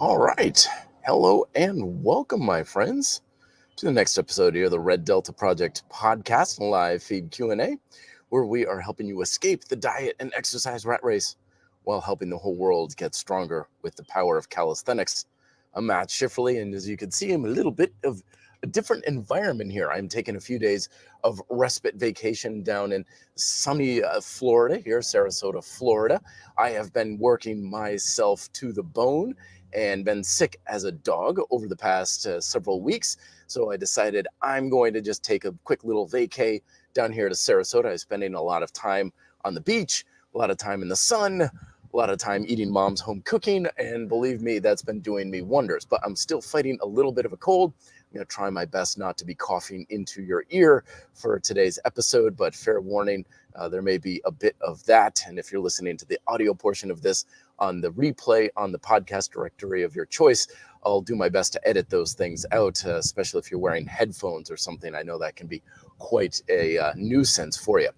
All right. Hello and welcome, my friends, to the next episode here of the Red Delta Project podcast live feed Q&A, where we are helping you escape the diet and exercise rat race while helping the whole world get stronger with the power of calisthenics. I'm Matt Schifferly, and as you can see, I'm a little bit of a different environment here. I'm taking a few days of respite vacation down in sunny Florida here, Sarasota, Florida. I have been working myself to the bone and been sick as a dog over the past several weeks. So I decided I'm going to just take a quick little vacay down here to Sarasota. I'm spending a lot of time on the beach, a lot of time in the sun, a lot of time eating mom's home cooking, and believe me, that's been doing me wonders. But I'm still fighting a little bit of a cold. I'm going to try my best not to be coughing into your ear for today's episode, but fair warning, there may be a bit of that. And if you're listening to the audio portion of this on the replay on the podcast directory of your choice, I'll do my best to edit those things out, especially if you're wearing headphones or something. I know that can be quite a nuisance for you.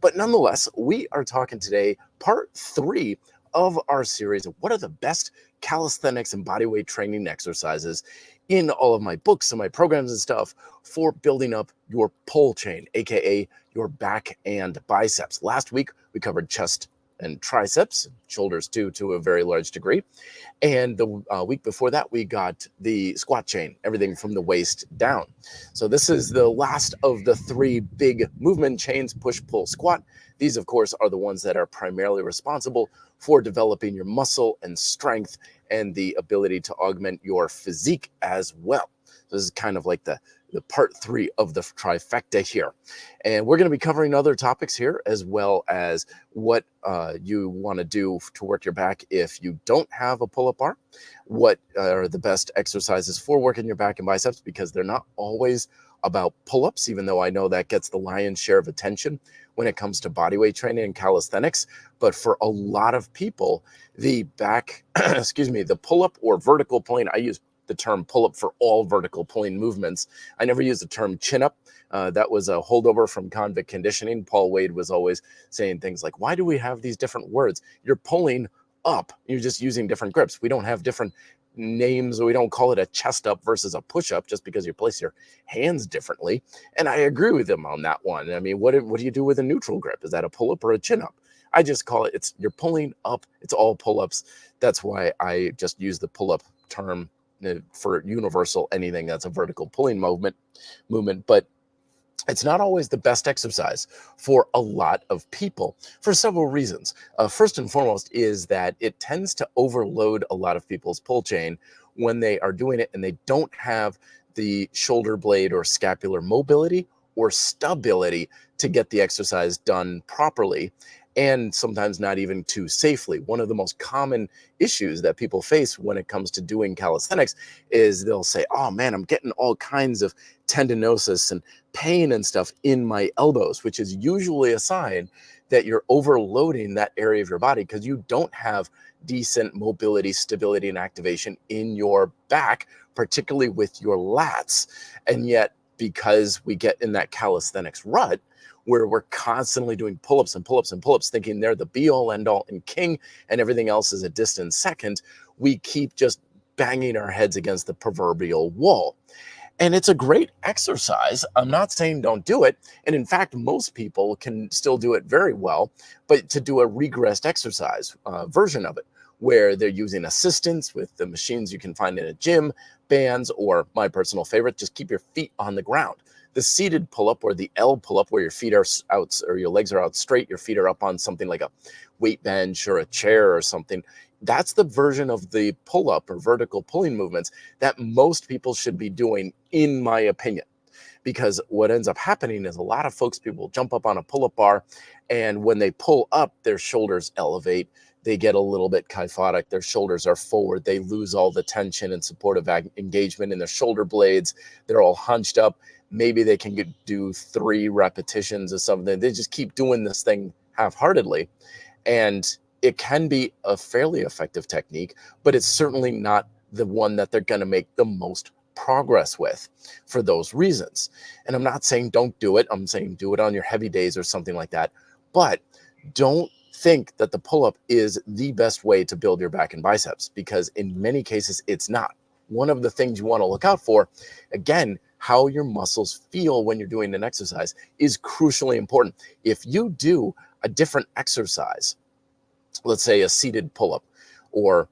But nonetheless, we are talking today, part 3 of our series of what are the best calisthenics and bodyweight training exercises in all of my books and my programs and stuff for building up your pull chain, aka your back and biceps. Last week, we covered chest and triceps, shoulders too, to a very large degree. And the week before that, we got the squat chain, everything from the waist down. So this is the last of the 3 big movement chains, push, pull, squat. These, of course, are the ones that are primarily responsible for developing your muscle and strength and the ability to augment your physique as well. So this is kind of like the part 3 of the trifecta here. And we're going to be covering other topics here, as well as what you want to do to work your back if you don't have a pull-up bar, what are the best exercises for working your back and biceps, because they're not always about pull-ups, even though I know that gets the lion's share of attention when it comes to bodyweight training and calisthenics. But for a lot of people, the back, the pull-up or vertical pulling, I use the term pull-up for all vertical pulling movements. I never use the term chin-up. That was a holdover from convict conditioning. Paul Wade was always saying things like, why do we have these different words? You're pulling up. You're just using different grips. We don't have different names, or we don't call it a chest up versus a push up just because you place your hands differently. And I agree with him on that one. I mean, what do you do with a neutral grip? Is that a pull-up or a chin-up? I just call it, you're pulling up. It's all pull-ups. That's why I just use the pull-up term for universal anything that's a vertical pulling movement. But it's not always the best exercise for a lot of people for several reasons. First and foremost is that it tends to overload a lot of people's pull chain when they are doing it and they don't have the shoulder blade or scapular mobility or stability to get the exercise done properly, and sometimes not even too safely. One of the most common issues that people face when it comes to doing calisthenics is they'll say, oh man, I'm getting all kinds of tendinosis and pain and stuff in my elbows, which is usually a sign that you're overloading that area of your body because you don't have decent mobility, stability, and activation in your back, particularly with your lats. And yet, because we get in that calisthenics rut, where we're constantly doing pull-ups and pull-ups and pull-ups, thinking they're the be-all, end-all, and king, and everything else is a distant second, we keep just banging our heads against the proverbial wall. And it's a great exercise. I'm not saying don't do it. And in fact, most people can still do it very well, but to do a regressed exercise version of it, where they're using assistance with the machines you can find in a gym, bands, or my personal favorite, just keep your feet on the ground. The seated pull-up or the L pull-up, where your feet are out or your legs are out straight, your feet are up on something like a weight bench or a chair or something. That's the version of the pull-up or vertical pulling movements that most people should be doing, in my opinion. Because what ends up happening is a lot of people jump up on a pull-up bar, and when they pull up, their shoulders elevate. They get a little bit kyphotic. Their shoulders are forward. They lose all the tension and supportive engagement in their shoulder blades. They're all hunched up. Maybe they can do 3 repetitions or something. They just keep doing this thing half-heartedly. And it can be a fairly effective technique, but it's certainly not the one that they're going to make the most progress with for those reasons. And I'm not saying don't do it. I'm saying do it on your heavy days or something like that. But don't think that the pull-up is the best way to build your back and biceps, because in many cases it's not. One of the things you want to look out for, again, how your muscles feel when you're doing an exercise is crucially important. If you do a different exercise, let's say a seated pull-up, or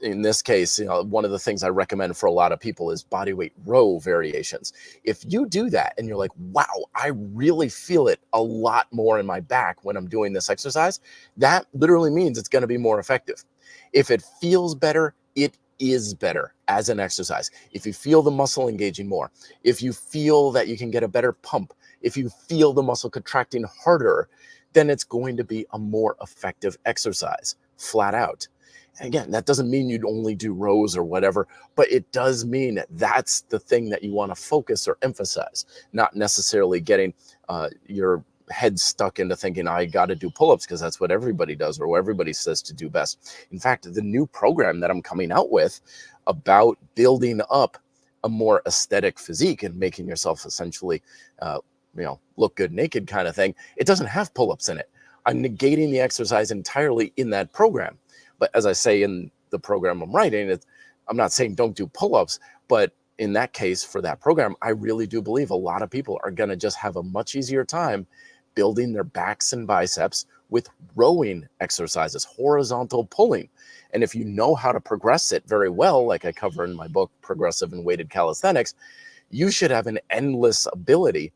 in this case, one of the things I recommend for a lot of people is bodyweight row variations. If you do that and you're like, wow, I really feel it a lot more in my back when I'm doing this exercise, that literally means it's going to be more effective. If it feels better, it is better as an exercise. If you feel the muscle engaging more, if you feel that you can get a better pump, if you feel the muscle contracting harder, then it's going to be a more effective exercise, flat out. And again, that doesn't mean you'd only do rows or whatever, but it does mean that that's the thing that you want to focus or emphasize, not necessarily getting your head stuck into thinking, I got to do pull-ups because that's what everybody does or what everybody says to do best. In fact, the new program that I'm coming out with about building up a more aesthetic physique and making yourself essentially look good naked kind of thing, it doesn't have pull-ups in it. I'm negating the exercise entirely in that program. But as I say in the program I'm writing, I'm not saying don't do pull-ups, but in that case, for that program, I really do believe a lot of people are going to just have a much easier time building their backs and biceps with rowing exercises, horizontal pulling. And if you know how to progress it very well, like I cover in my book, Progressive and Weighted Calisthenics, you should have an endless ability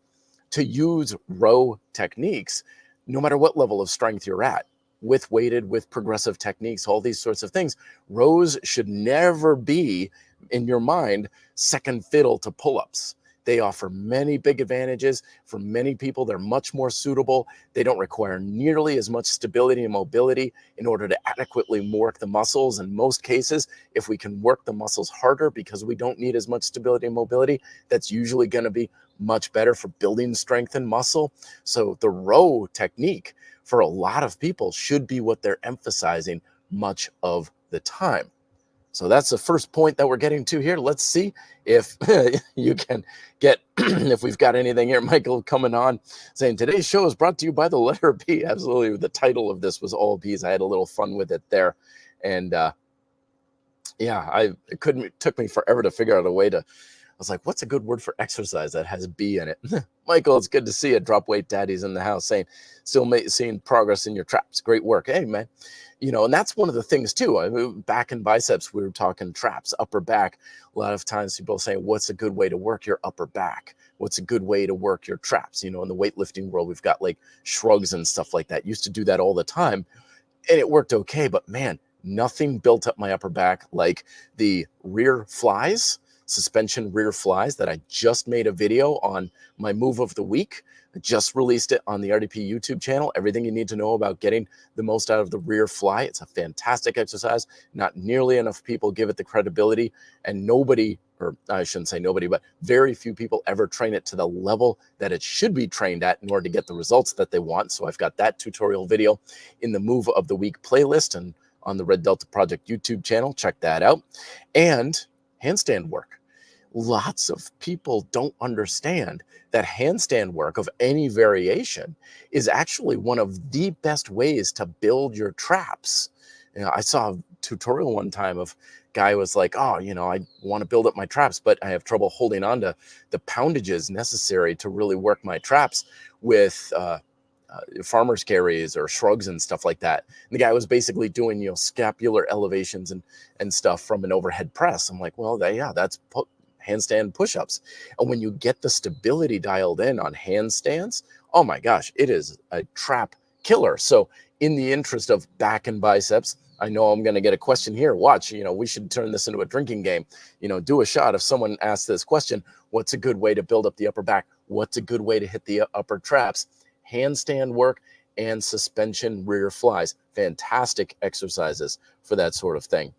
to use row techniques, no matter what level of strength you're at, with weighted, with progressive techniques, all these sorts of things. Rows should never be, in your mind, second fiddle to pull-ups. They offer many big advantages. For many people, they're much more suitable. They don't require nearly as much stability and mobility in order to adequately work the muscles. In most cases, if we can work the muscles harder because we don't need as much stability and mobility, that's usually going to be much better for building strength and muscle. So the row technique for a lot of people should be what they're emphasizing much of the time. So that's the first point that we're getting to here. Let's see if you can get, if we've got anything here. Michael coming on saying, today's show is brought to you by the letter P. Absolutely. The title of this was all P's. I had a little fun with it there. And it took me forever to figure out a way to, I was like, what's a good word for exercise that has B in it? Michael, it's good to see you. Drop Weight Daddy's in the house saying, still seeing progress in your traps. Great work. Hey, man. And that's one of the things too. Back and biceps, we were talking traps, upper back. A lot of times people say, what's a good way to work your upper back? What's a good way to work your traps? In the weightlifting world, we've got like shrugs and stuff like that. Used to do that all the time and it worked okay, but man, nothing built up my upper back like the rear flies, suspension rear flies that I just made a video on my move of the week. I just released it on the RDP YouTube channel. Everything you need to know about getting the most out of the rear fly. It's a fantastic exercise. Not nearly enough people give it the credibility, and nobody, or I shouldn't say nobody, but very few people ever train it to the level that it should be trained at in order to get the results that they want. So I've got that tutorial video in the Move of the Week playlist and on the Red Delta Project YouTube channel. Check that out. And handstand work. Lots of people don't understand that handstand work of any variation is actually one of the best ways to build your traps. I saw a tutorial one time of guy was like, oh, I want to build up my traps, but I have trouble holding on to the poundages necessary to really work my traps with farmer's carries or shrugs and stuff like that. And the guy was basically doing, scapular elevations and stuff from an overhead press. I'm like, well, that's handstand push-ups. And when you get the stability dialed in on handstands, oh my gosh, it is a trap killer. So in the interest of back and biceps, I know I'm going to get a question here. Watch, we should turn this into a drinking game. Do a shot. If someone asks this question, what's a good way to build up the upper back? What's a good way to hit the upper traps? Handstand work and suspension rear flies. Fantastic exercises for that sort of thing.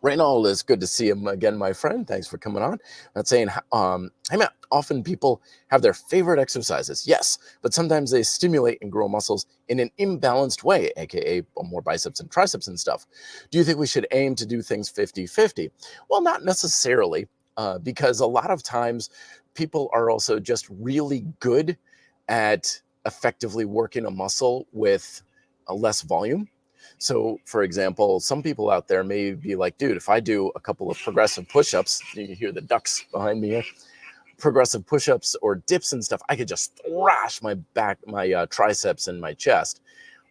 Reynold, is good to see him again, my friend. Thanks for coming on. I'm saying, hey Matt, often people have their favorite exercises. Yes, but sometimes they stimulate and grow muscles in an imbalanced way, aka more biceps and triceps and stuff. Do you think we should aim to do things 50-50? Well, not necessarily, because a lot of times people are also just really good at effectively working a muscle with a less volume. So, for example, some people out there may be like, dude, if I do a couple of progressive push-ups, you can hear the ducks behind me here, progressive push-ups or dips and stuff, I could just thrash my back, my triceps and my chest.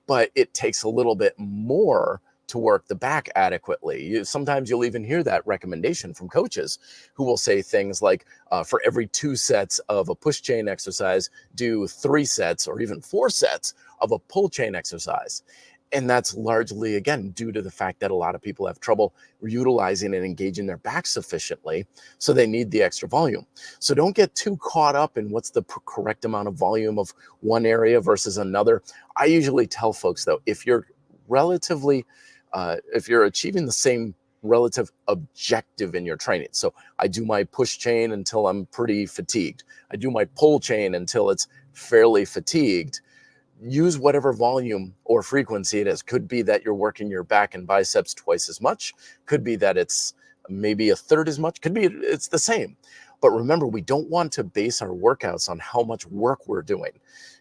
But it takes a little bit more to work the back adequately. Sometimes you'll even hear that recommendation from coaches who will say things like, for every 2 sets of a push chain exercise, do 3 sets or even 4 sets of a pull chain exercise. And that's largely, again, due to the fact that a lot of people have trouble utilizing and engaging their back sufficiently, so they need the extra volume. So don't get too caught up in what's the correct amount of volume of one area versus another. I usually tell folks, though, if you're achieving the same relative objective in your training. So I do my push chain until I'm pretty fatigued. I do my pull chain until it's fairly fatigued. Use whatever volume or frequency it is. Could be that you're working your back and biceps twice as much. Could be that it's maybe a third as much. Could be it's the same. But remember, we don't want to base our workouts on how much work we're doing.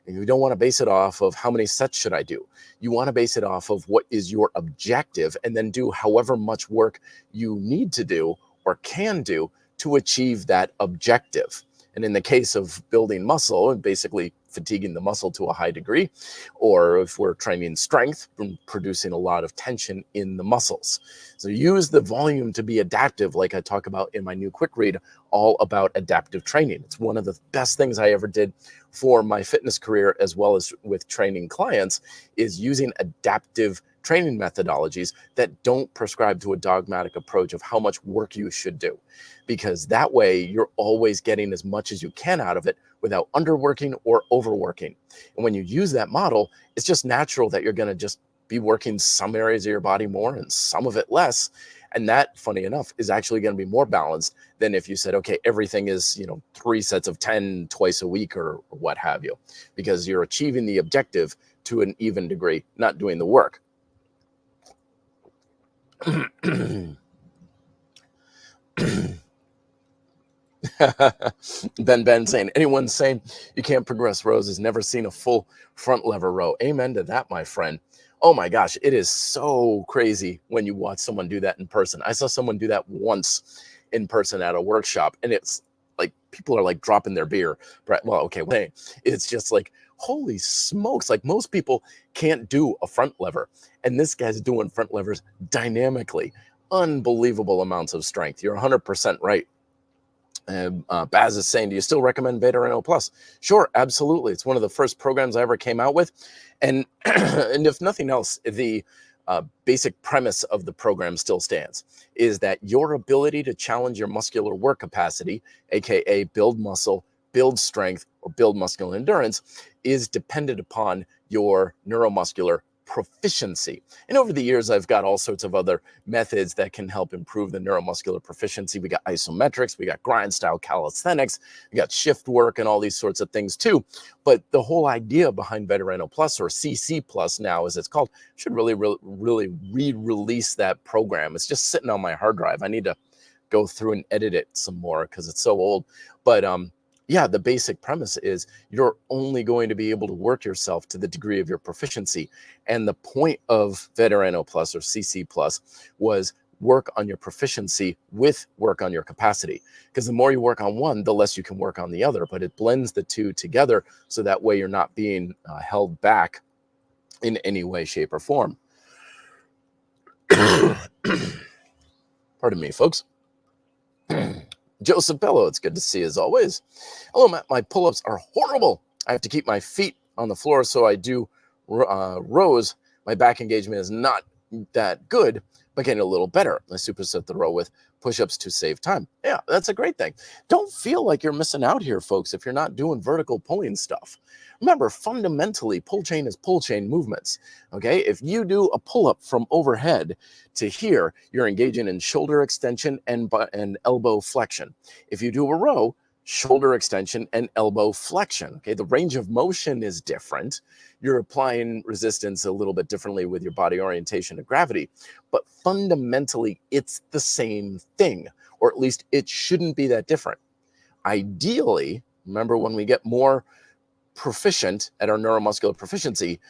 And we don't want to base it off of how many sets should I do. You want to base it off of what is your objective, and then do however much work you need to do or can do to achieve that objective. And in the case of building muscle and basically fatiguing the muscle to a high degree, or if we're training strength, producing a lot of tension in the muscles. So use the volume to be adaptive, like I talk about in my new quick read, all about adaptive training. It's one of the best things I ever did for my fitness career, as well as with training clients, is using adaptive training methodologies that don't prescribe to a dogmatic approach of how much work you should do, because that way you're always getting as much as you can out of it without underworking or overworking. And when you use that model, it's just natural that you're going to just be working some areas of your body more and some of it less. And that, funny enough, is actually going to be more balanced than if you said, okay, everything is, 3 sets of 10 twice a week or what have you, because you're achieving the objective to an even degree, not doing the work. Ben saying, anyone saying you can't progress rows has never seen a full front lever row. Amen to that, my friend. Oh my gosh, it is so crazy when you watch someone do that in person. I saw someone do that once in person at a workshop, and it's like people are like dropping their beer. Well, okay, it's just like, holy smokes, like most people can't do a front lever, and this guy's doing front levers dynamically. Unbelievable amounts of strength. You're 100% right. Baz is saying, do you still recommend Beta Reno Plus? Sure, absolutely. It's one of the first programs I ever came out with. And, and if nothing else, the basic premise of the program still stands, is that your ability to challenge your muscular work capacity, aka build muscle, build strength, or build muscular endurance, is dependent upon your neuromuscular proficiency. And over the years, I've got all sorts of other methods that can help improve the neuromuscular proficiency. We got isometrics, we got grind style calisthenics, we got shift work and all these sorts of things too. But the whole idea behind Beta Reno Plus, or CC Plus now as it's called, should really re-release that program. It's just sitting on my hard drive. I need to go through and edit it some more because it's so old. But yeah, the basic premise is you're only going to be able to work yourself to the degree of your proficiency. And the point of Beta Reno Plus, or CC Plus, was work on your proficiency with work on your capacity. Because the more you work on one, the less you can work on the other. But it blends the two together, so that way you're not being held back in any way, shape, or form. Pardon me, folks. Joseph Bello, it's good to see you as always. Hello, Matt. My pull-ups are horrible. I have to keep my feet on the floor, so I do rows. My back engagement is not that good, but getting a little better. I superset the row with push-ups to save time. Yeah, that's a great thing. Don't feel like you're missing out here, folks, if you're not doing vertical pulling stuff. Remember, fundamentally, pull chain is pull chain movements, okay? If you do a pull-up from overhead to here, you're engaging in shoulder extension and elbow flexion. If you do a row, shoulder extension and elbow flexion, okay? The range of motion is different. You're applying resistance a little bit differently with your body orientation to gravity, but fundamentally, it's the same thing, or at least it shouldn't be that different. Ideally, remember, when we get more proficient at our neuromuscular proficiency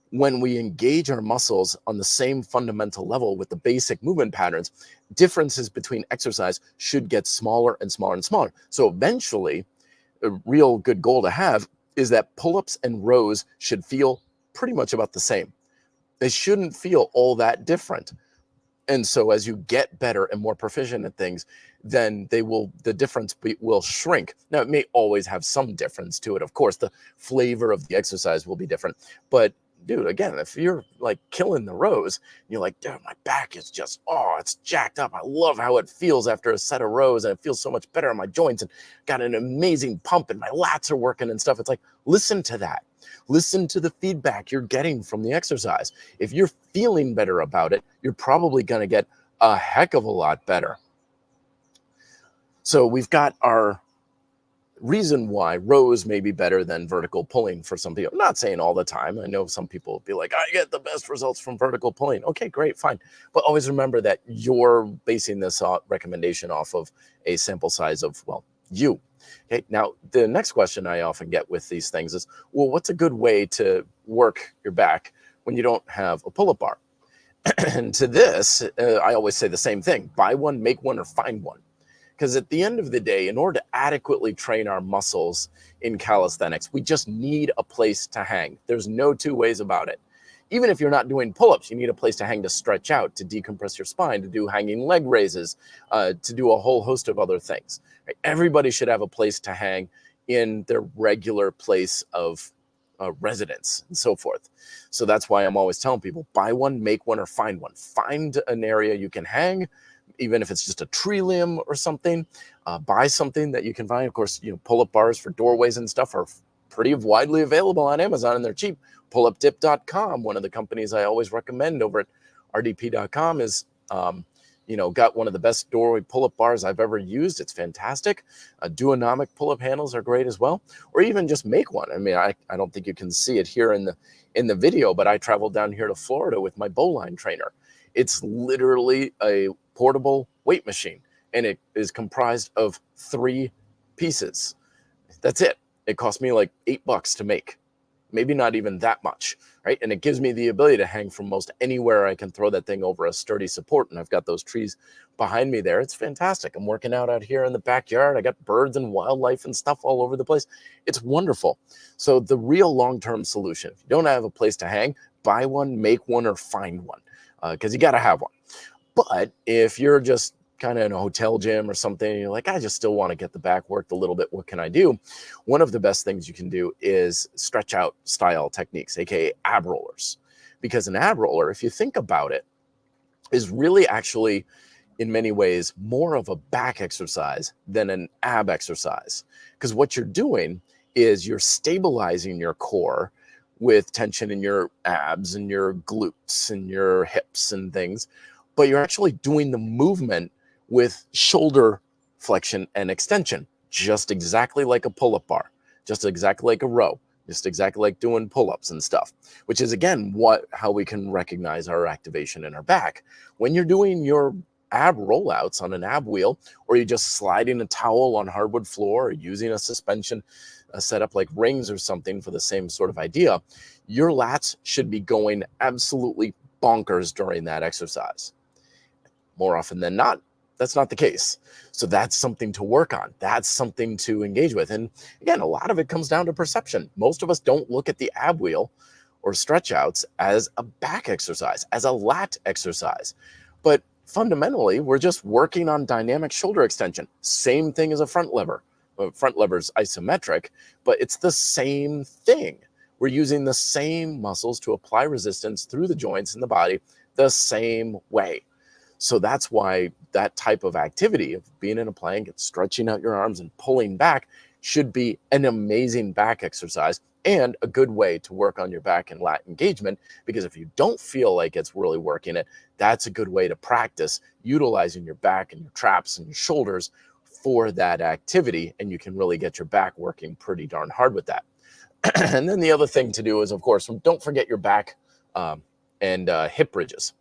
when we engage our muscles on the same fundamental level with the basic movement patterns. Differences between exercise should get smaller and smaller and smaller. So eventually, a real good goal to have is that pull-ups and rows should feel pretty much about the same. They shouldn't feel all that different. And so as you get better and more proficient at things, then the difference will shrink. Now, it may always have some difference to it. Of course, the flavor of the exercise will be different. But dude, again, if you're like killing the rows, you're like, dude, my back is just, it's jacked up. I love how it feels after a set of rows, and it feels so much better on my joints, and got an amazing pump, and my lats are working and stuff. It's like, listen to that. Listen to the feedback you're getting from the exercise. If you're feeling better about it, you're probably going to get a heck of a lot better. So we've got our reason why rows may be better than vertical pulling for some people. I'm not saying all the time. I know some people will be like, I get the best results from vertical pulling. Okay, great, fine. But always remember that you're basing this recommendation off of a sample size of, well, you. Okay, now the next question I often get with these things is, well, what's a good way to work your back when you don't have a pull-up bar? And to this, I always say the same thing: buy one, make one, or find one. Because at the end of the day, in order to adequately train our muscles in calisthenics, we just need a place to hang. There's no two ways about it. Even if you're not doing pull-ups, you need a place to hang to stretch out, to decompress your spine, to do hanging leg raises, to do a whole host of other things. Right? Everybody should have a place to hang in their regular place of residence and so forth. So that's why I'm always telling people, buy one, make one, or find one. Find an area you can hang, even if it's just a tree limb or something. Buy something that you can find. Of course, pull-up bars for doorways and stuff are pretty widely available on Amazon, and they're cheap. Pullupdip.com, one of the companies I always recommend over at rdp.com, is got one of the best doorway pull-up bars I've ever used. It's fantastic. Duonomic pull-up handles are great as well. Or even just make one. I mean, I don't think you can see it here in the video, but I traveled down here to Florida with my bowline trainer. It's literally a portable weight machine, and it is comprised of 3 pieces. That's it. It cost me like $8 to make. Maybe not even that much, right? And it gives me the ability to hang from most anywhere. I can throw that thing over a sturdy support, and I've got those trees behind me there. It's fantastic. I'm working out here in the backyard. I got birds and wildlife and stuff all over the place. It's wonderful. So the real long-term solution, if you don't have a place to hang, buy one, make one, or find one, because you got to have one. But if you're just kind of in a hotel gym or something, and you're like, I just still want to get the back worked a little bit, what can I do? One of the best things you can do is stretch out style techniques, aka ab rollers. Because an ab roller, if you think about it, is really actually in many ways more of a back exercise than an ab exercise. Because what you're doing is you're stabilizing your core with tension in your abs and your glutes and your hips and things, but you're actually doing the movement with shoulder flexion and extension, just exactly like a pull-up bar, just exactly like a row, just exactly like doing pull-ups and stuff, which is, again, how we can recognize our activation in our back. When you're doing your ab rollouts on an ab wheel, or you're just sliding a towel on hardwood floor, or using a suspension setup like rings or something for the same sort of idea, your lats should be going absolutely bonkers during that exercise. More often than not, that's not the case. So that's something to work on. That's something to engage with. And again, a lot of it comes down to perception. Most of us don't look at the ab wheel or stretch outs as a back exercise, as a lat exercise. But fundamentally, we're just working on dynamic shoulder extension. Same thing as a front lever. Well, front lever's isometric, but it's the same thing. We're using the same muscles to apply resistance through the joints in the body the same way. So that's why that type of activity of being in a plank and stretching out your arms and pulling back should be an amazing back exercise and a good way to work on your back and lat engagement. Because if you don't feel like it's really working it, that's a good way to practice utilizing your back and your traps and your shoulders for that activity. And you can really get your back working pretty darn hard with that. And then the other thing to do is, of course, don't forget your back and hip bridges.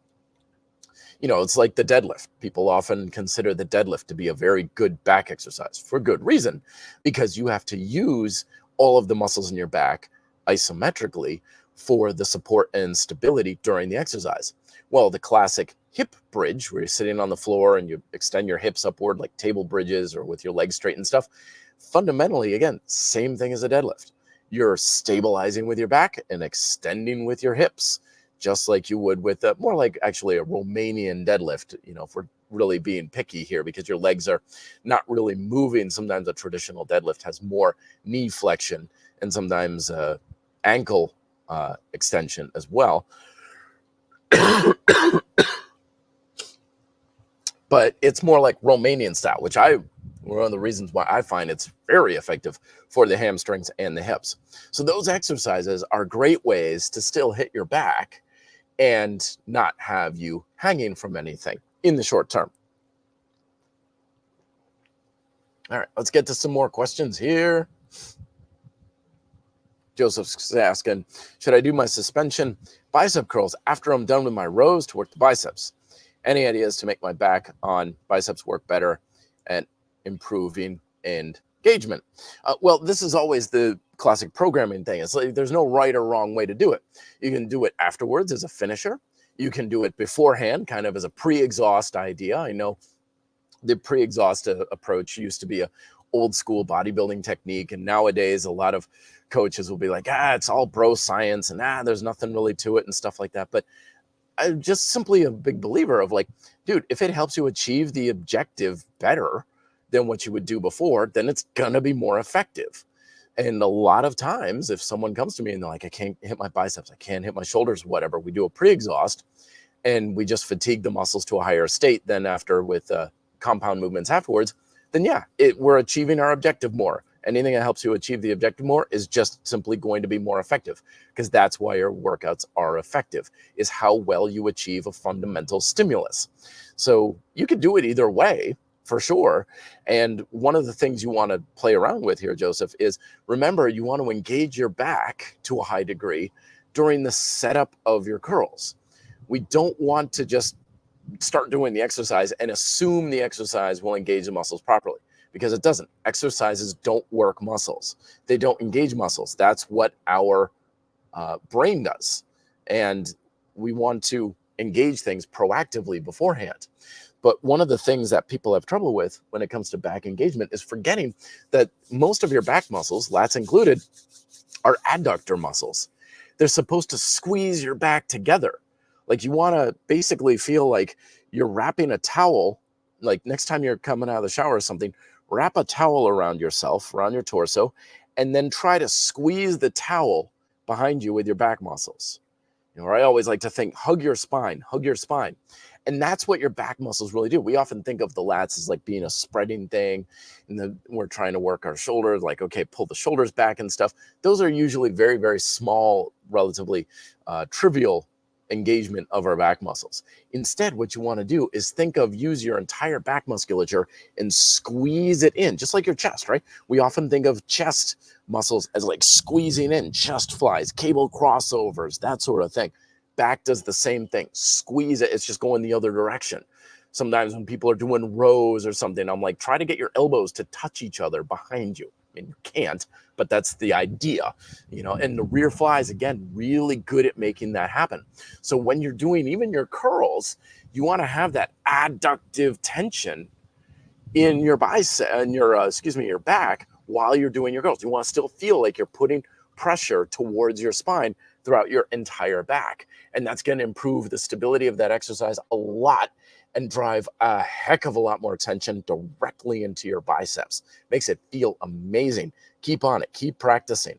It's like the deadlift. People often consider the deadlift to be a very good back exercise for good reason, because you have to use all of the muscles in your back isometrically for the support and stability during the exercise. Well, the classic hip bridge, where you're sitting on the floor and you extend your hips upward like table bridges or with your legs straight and stuff, fundamentally, again, same thing as a deadlift. You're stabilizing with your back and extending with your hips, just like you would with more like actually a Romanian deadlift, if we're really being picky here, because your legs are not really moving. Sometimes a traditional deadlift has more knee flexion and sometimes ankle extension as well. But it's more like Romanian style, which one of the reasons why I find it's very effective for the hamstrings and the hips. So those exercises are great ways to still hit your back and not have you hanging from anything in the short term. All right, let's get to some more questions here. Joseph's asking, should I do my suspension bicep curls after I'm done with my rows to work the biceps? Any ideas to make my back on biceps work better and improving engagement? Well, this is always the classic programming thing. It's like there's no right or wrong way to do it. You can do it afterwards as a finisher. You can do it beforehand, kind of as a pre-exhaust idea. I know the pre-exhaust approach used to be a old school bodybuilding technique, and nowadays a lot of coaches will be like, it's all bro science and there's nothing really to it and stuff like that. But I'm just simply a big believer of like, dude, if it helps you achieve the objective better than what you would do before, then it's gonna be more effective. And a lot of times if someone comes to me and they're like, I can't hit my biceps, I can't hit my shoulders, whatever, we do a pre-exhaust and we just fatigue the muscles to a higher state than after with compound movements afterwards, then we're achieving our objective more. Anything that helps you achieve the objective more is just simply going to be more effective, because that's why your workouts are effective, is how well you achieve a fundamental stimulus. So you could do it either way for sure. And one of the things you want to play around with here, Joseph, is remember, you want to engage your back to a high degree during the setup of your curls. We don't want to just start doing the exercise and assume the exercise will engage the muscles properly, because it doesn't. Exercises don't work muscles. They don't engage muscles. That's what our brain does. And we want to engage things proactively beforehand. But one of the things that people have trouble with when it comes to back engagement is forgetting that most of your back muscles, lats included, are adductor muscles. They're supposed to squeeze your back together. Like you want to basically feel like you're wrapping a towel, like next time you're coming out of the shower or something, wrap a towel around yourself, around your torso, and then try to squeeze the towel behind you with your back muscles. I always like to think, hug your spine. And that's what your back muscles really do. We often think of the lats as like being a spreading thing, and then we're trying to work our shoulders, like, okay, pull the shoulders back and stuff. Those are usually very, very small, relatively trivial engagement of our back muscles. Instead, what you want to do is use your entire back musculature and squeeze it in, just like your chest, right? We often think of chest muscles as like squeezing in, chest flies, cable crossovers, that sort of thing. Back does the same thing. Squeeze it. It's just going the other direction. Sometimes when people are doing rows or something, I'm like, try to get your elbows to touch each other behind you. I mean, you can't, but that's the idea, and the rear flies, again, really good at making that happen. So when you're doing even your curls, you want to have that adductive tension in your bicep and your back while you're doing your curls. You want to still feel like you're putting pressure towards your spine throughout your entire back. And that's going to improve the stability of that exercise a lot and drive a heck of a lot more tension directly into your biceps. Makes it feel amazing. Keep on it. Keep practicing.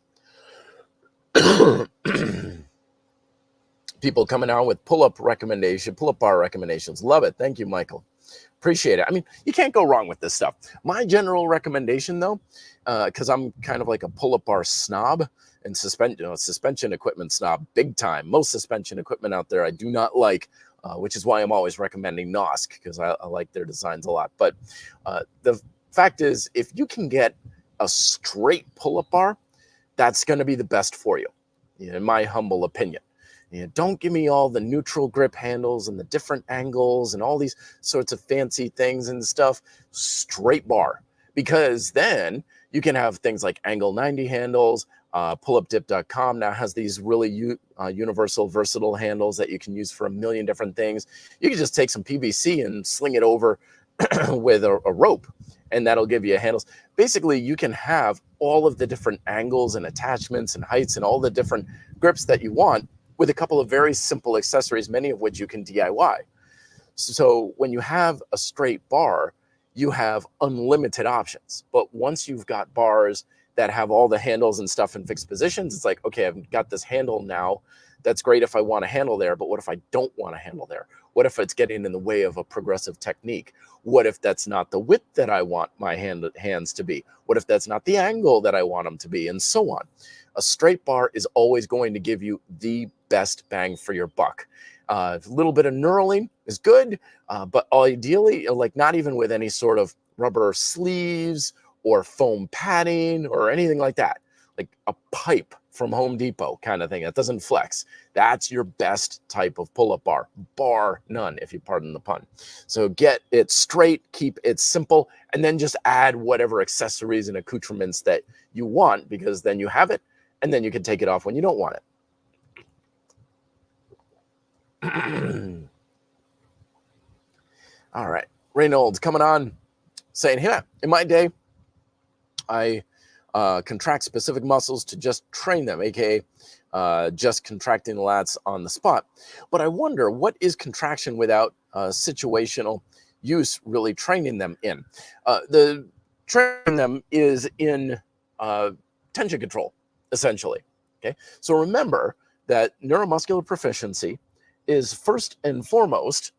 People coming out with pull-up bar recommendations. Love it. Thank you, Michael. Appreciate it. I mean, you can't go wrong with this stuff. My general recommendation, though, because I'm kind of like a pull-up bar snob and suspension equipment snob, big time. Most suspension equipment out there I do not like, which is why I'm always recommending NOSC, because I like their designs a lot. But the fact is, if you can get a straight pull-up bar, that's going to be the best for you, in my humble opinion. Don't give me all the neutral grip handles and the different angles and all these sorts of fancy things and stuff. Straight bar, because then You can have things like angle 90 handles. Pullupdip.com now has these really universal, versatile handles that you can use for a million different things. You can just take some PVC and sling it over with a rope, and that'll give you handles. Basically, you can have all of the different angles and attachments and heights and all the different grips that you want with a couple of very simple accessories, many of which you can DIY. So when you have a straight bar, you have unlimited options. But once you've got bars that have all the handles and stuff in fixed positions, it's like, okay, I've got this handle now. That's great if I want a handle there, but what if I don't want a handle there? What if it's getting in the way of a progressive technique? What if that's not the width that I want my hands to be? What if that's not the angle that I want them to be? And so on. A straight bar is always going to give you the best bang for your buck. A little bit of knurling is good, but ideally, like not even with any sort of rubber sleeves or foam padding or anything like that, like a pipe from Home Depot kind of thing that doesn't flex. That's your best type of pull-up bar none, if you pardon the pun. So get it straight, keep it simple, and then just add whatever accessories and accoutrements that you want, because then you have it, and then you can take it off when you don't want it. All right, Reynolds coming on, saying, "Yeah, in my day, I contract specific muscles to just train them, aka just contracting the lats on the spot. But I wonder, what is contraction without situational use really training them in? The training them is in tension control, essentially. Okay, so remember that neuromuscular proficiency is first and foremost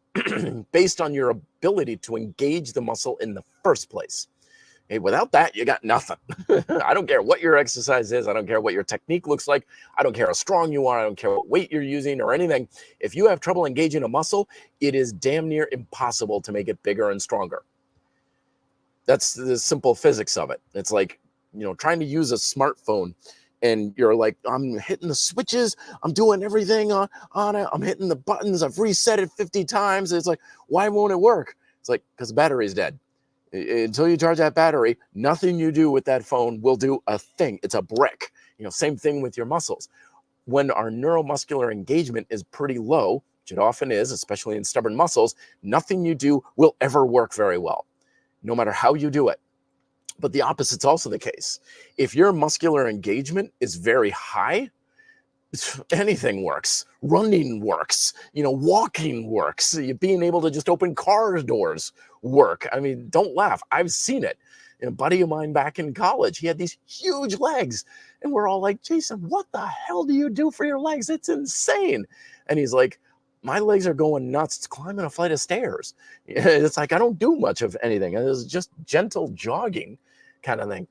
based on your ability to engage the muscle in the first place. Okay, without that, you got nothing. I don't care what your exercise is. I don't care what your technique looks like. I don't care how strong you are. I don't care what weight you're using or anything. If you have trouble engaging a muscle, it is damn near impossible to make it bigger and stronger. That's the simple physics of it. It's like, trying to use a smartphone and you're like, I'm hitting the switches, I'm doing everything on it, I'm hitting the buttons, I've reset it 50 times. It's like, why won't it work? It's like, because the battery's dead. Until you charge that battery, nothing you do with that phone will do a thing. It's a brick. Same thing with your muscles. When our neuromuscular engagement is pretty low, which it often is, especially in stubborn muscles, nothing you do will ever work very well, no matter how you do it. But the opposite's also the case. If your muscular engagement is very high, anything works. Running works. Walking works. Being able to just open car doors work. I mean, don't laugh. I've seen it. A buddy of mine back in college, he had these huge legs. And we're all like, Jason, what the hell do you do for your legs? It's insane. And he's like, my legs are going nuts climbing a flight of stairs. It's like, I don't do much of anything. It's just gentle jogging kind of thing.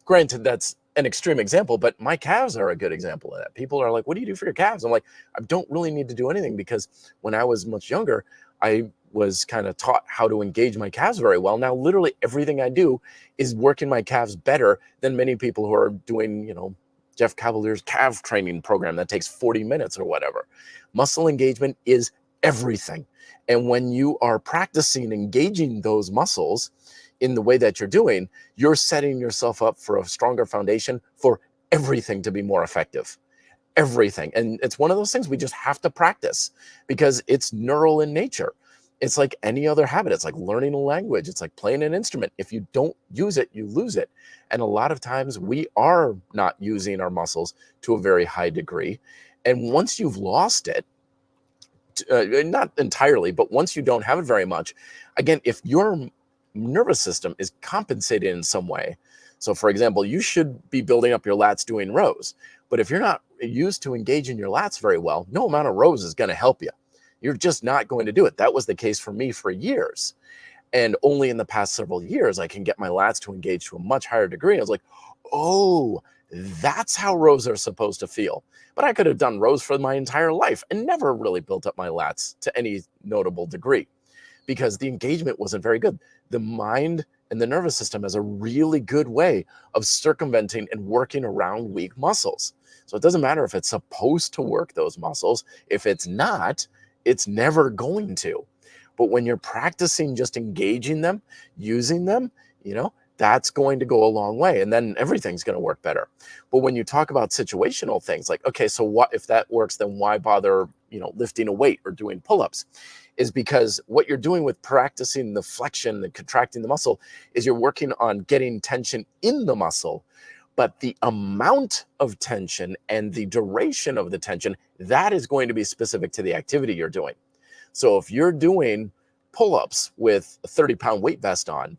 Granted, that's an extreme example, but my calves are a good example of that. People are like, what do you do for your calves? I'm like, I don't really need to do anything, because when I was much younger, I was kind of taught how to engage my calves very well. Now, literally everything I do is working my calves better than many people who are doing, Jeff Cavalier's calf training program that takes 40 minutes or whatever. Muscle engagement is everything. And when you are practicing engaging those muscles in the way that you're doing, you're setting yourself up for a stronger foundation for everything to be more effective. Everything. And it's one of those things we just have to practice, because it's neural in nature. It's like any other habit. It's like learning a language. It's like playing an instrument. If you don't use it, you lose it. And a lot of times we are not using our muscles to a very high degree. And once you've lost it, not entirely, but once you don't have it very much, again, if your nervous system is compensated in some way. So for example, you should be building up your lats doing rows, but if you're not used to engaging your lats very well, no amount of rows is going to help you. You're just not going to do it. That was the case for me for years. And only in the past several years, I can get my lats to engage to a much higher degree. I was like, oh, that's how rows are supposed to feel. But I could have done rows for my entire life and never really built up my lats to any notable degree, because the engagement wasn't very good. The mind and the nervous system has a really good way of circumventing and working around weak muscles. So it doesn't matter if it's supposed to work those muscles. If it's not, it's never going to. But when you're practicing just engaging them, using them, That's going to go a long way, and then everything's going to work better. But when you talk about situational things like, okay, so what if that works, then why bother, lifting a weight or doing pull-ups? Is because what you're doing with practicing the flexion and contracting the muscle is you're working on getting tension in the muscle, but the amount of tension and the duration of the tension, that is going to be specific to the activity you're doing. So if you're doing pull-ups with a 30-pound weight vest on,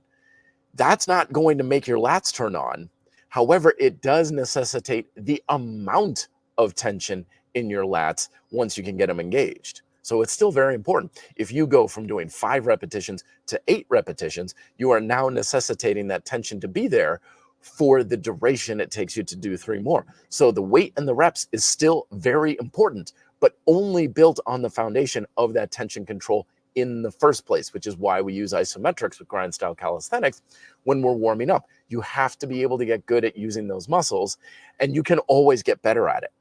that's not going to make your lats turn on. However, it does necessitate the amount of tension in your lats once you can get them engaged. So it's still very important. If you go from doing 5 repetitions to 8 repetitions, you are now necessitating that tension to be there for the duration it takes you to do 3 more. So the weight and the reps is still very important, but only built on the foundation of that tension control in the first place, which is why we use isometrics with grind style calisthenics when we're warming up. You have to be able to get good at using those muscles, and you can always get better at it.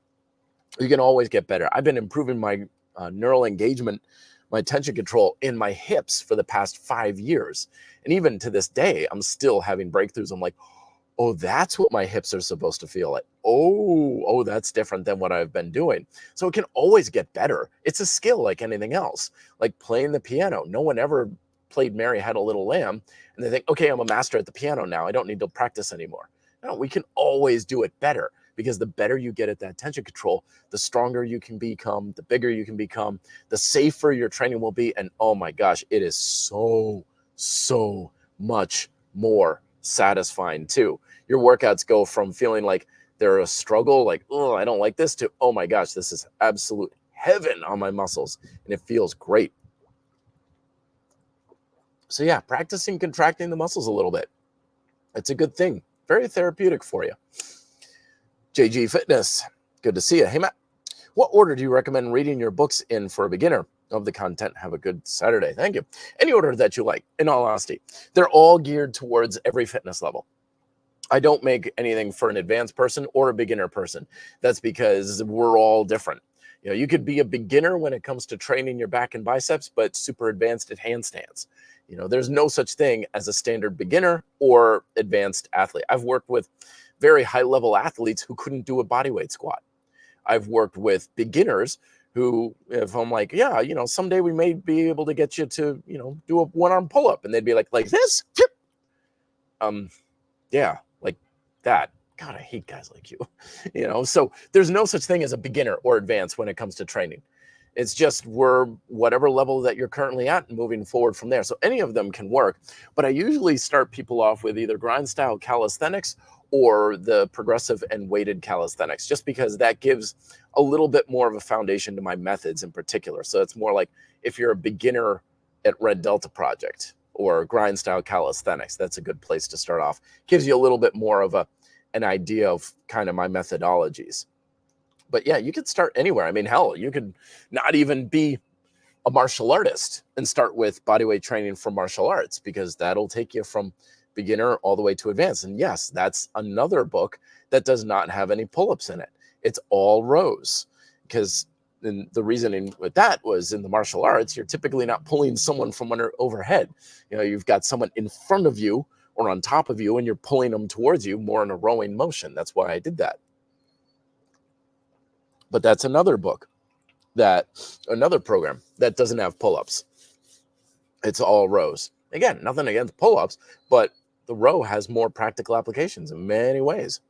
You can always get better. I've been improving my neural engagement, my tension control in my hips for the past 5 years. And even to this day, I'm still having breakthroughs. I'm like, oh, that's what my hips are supposed to feel like. Oh, that's different than what I've been doing. So it can always get better. It's a skill like anything else, like playing the piano. No one ever played Mary Had a Little Lamb and they think, okay, I'm a master at the piano now. I don't need to practice anymore. No, we can always do it better, because the better you get at that tension control, the stronger you can become, the bigger you can become, the safer your training will be. And oh my gosh, it is so much more satisfying too. Your workouts go from feeling like they're a struggle, like, oh, I don't like this, to, oh my gosh, this is absolute heaven on my muscles, and it feels great. So yeah, practicing contracting the muscles a little bit. It's a good thing. Very therapeutic for you. JG Fitness, good to see you. Hey, Matt, what order do you recommend reading your books in for a beginner? Of the content, have a good Saturday. Thank you. Any order that you like, in all honesty. They're all geared towards every fitness level. I don't make anything for an advanced person or a beginner person. That's because we're all different. You could be a beginner when it comes to training your back and biceps, but super advanced at handstands. There's no such thing as a standard beginner or advanced athlete. I've worked with very high-level athletes who couldn't do a bodyweight squat. I've worked with beginners who, if I'm like, yeah, someday we may be able to get you to, do a 1-arm pull-up, and they'd be like this? Yeah, like that. God, I hate guys like you. So there's no such thing as a beginner or advanced when it comes to training. It's just we're whatever level that you're currently at and moving forward from there. So any of them can work, but I usually start people off with either grind style calisthenics or the progressive and weighted calisthenics, just because that gives a little bit more of a foundation to my methods in particular. So it's more like if you're a beginner at Red Delta Project or grind style calisthenics, that's a good place to start off. Gives you a little bit more of an idea of kind of my methodologies. But yeah, you could start anywhere. I mean, hell, you could not even be a martial artist and start with bodyweight training for martial arts, because that'll take you from beginner all the way to advanced. And yes, that's another book that does not have any pull-ups in it. It's all rows, because the reasoning with that was in the martial arts, you're typically not pulling someone from overhead. You've got someone in front of you or on top of you, and you're pulling them towards you more in a rowing motion. That's why I did that. But that's another book, another program that doesn't have pull-ups. It's all rows. Again, nothing against pull-ups, but the row has more practical applications in many ways.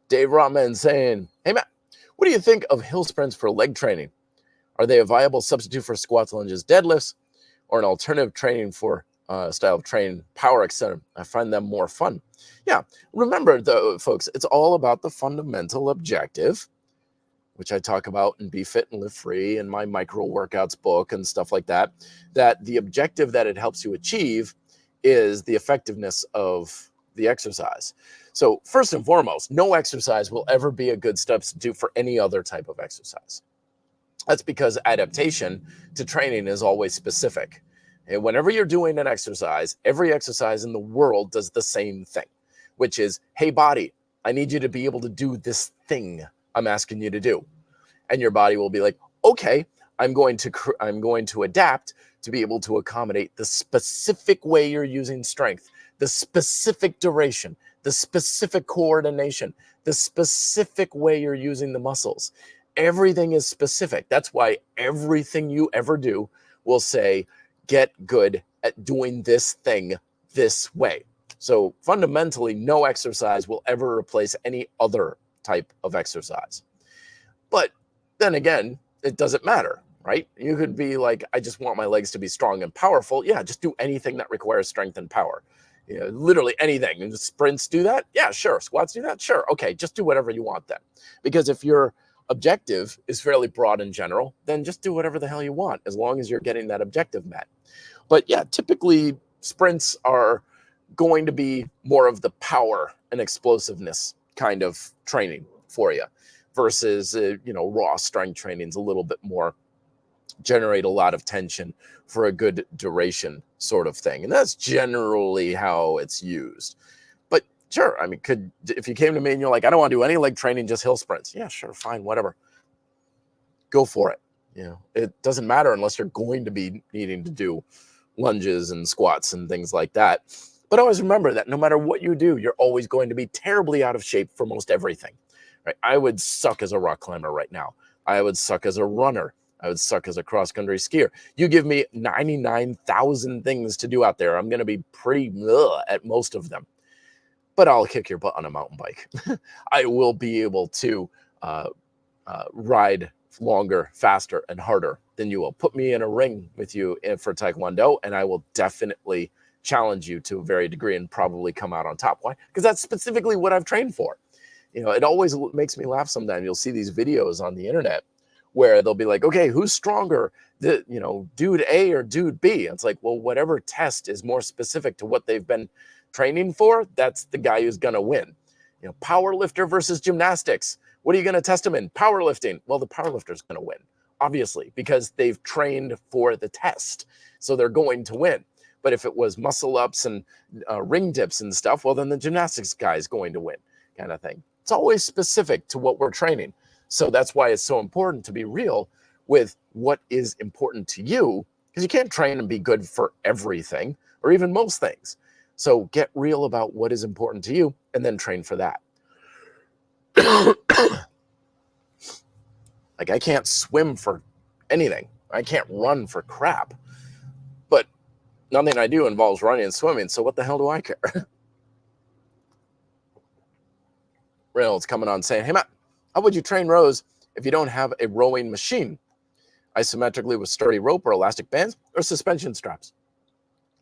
Dave Rotman saying, hey, Matt, what do you think of hill sprints for leg training? Are they a viable substitute for squats, lunges, deadlifts, or an alternative training for style of training, power, etc.? I find them more fun. Yeah, remember, though, folks, it's all about the fundamental objective, which I talk about in Be Fit and Live Free and my micro workouts book and stuff like that, that the objective that it helps you achieve is the effectiveness of the exercise. So first and foremost, no exercise will ever be a good substitute for any other type of exercise. That's because adaptation to training is always specific. And whenever you're doing an exercise, every exercise in the world does the same thing, which is, hey, body, I need you to be able to do this thing I'm asking you to do. And your body will be like, okay, I'm going to adapt to be able to accommodate the specific way you're using strength the specific duration, the specific coordination, the specific way you're using the muscles. Everything is specific. That's why everything you ever do will say, get good at doing this thing this way. So fundamentally, no exercise will ever replace any other type of exercise. But then again, it doesn't matter, right? You could be like, I just want my legs to be strong and powerful. Yeah, just do anything that requires strength and power. You know, literally anything. And sprints do that? Yeah, sure. Squats do that? Sure. Okay, just do whatever you want then. Because if your objective is fairly broad in general, then just do whatever the hell you want, as long as you're getting that objective met. But yeah, typically sprints are going to be more of the power and explosiveness kind of training for you versus, raw strength training is a little bit more generate a lot of tension for a good duration sort of thing. And that's generally how it's used. But sure, I mean, if you came to me and you're like, I don't want to do any leg training, just hill sprints. Yeah, sure, fine, whatever. Go for it. You know, it doesn't matter unless you're going to be needing to do lunges and squats and things like that. But always remember that no matter what you do, you're always going to be terribly out of shape for most everything. Right? I would suck as a rock climber right now. I would suck as a runner. I would suck as a cross-country skier. You give me 99,000 things to do out there, I'm going to be pretty at most of them. But I'll kick your butt on a mountain bike. I will be able to ride longer, faster, and harder than you will. Put me in a ring with you for Taekwondo, and I will definitely challenge you to a very degree and probably come out on top. Why? Because that's specifically what I've trained for. You know, it always makes me laugh sometimes. You'll see these videos on the internet where they'll be like, okay, who's stronger, dude A or dude B? It's like, well, whatever test is more specific to what they've been training for, that's the guy who's going to win. You know, power lifter versus gymnastics. What are you going to test them in? Powerlifting. Well, the powerlifter's going to win, obviously, because they've trained for the test. So they're going to win. But if it was muscle ups and ring dips and stuff, well, then the gymnastics guy is going to win, kind of thing. It's always specific to what we're training. So that's why it's so important to be real with what is important to you, because you can't train and be good for everything or even most things. So get real about what is important to you and then train for that. Like, I can't swim for anything. I can't run for crap. But nothing I do involves running and swimming, so what the hell do I care? Reynolds coming on saying, hey, Matt, how would you train rows if you don't have a rowing machine? Isometrically with sturdy rope or elastic bands or suspension straps?